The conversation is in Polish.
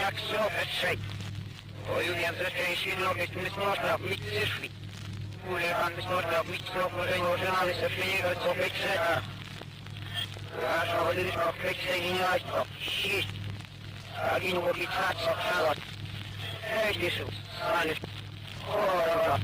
jak sopeczej. Pojulian zresztą silno, że tu można być zeszli. Ulewan można być sopeczej, że mamy sopeczej, co peczej. Aż odliczmy peczej i nie to. Sześć. Agin łokiczać, co przałat. Hej, Jezus, ale... Choroba.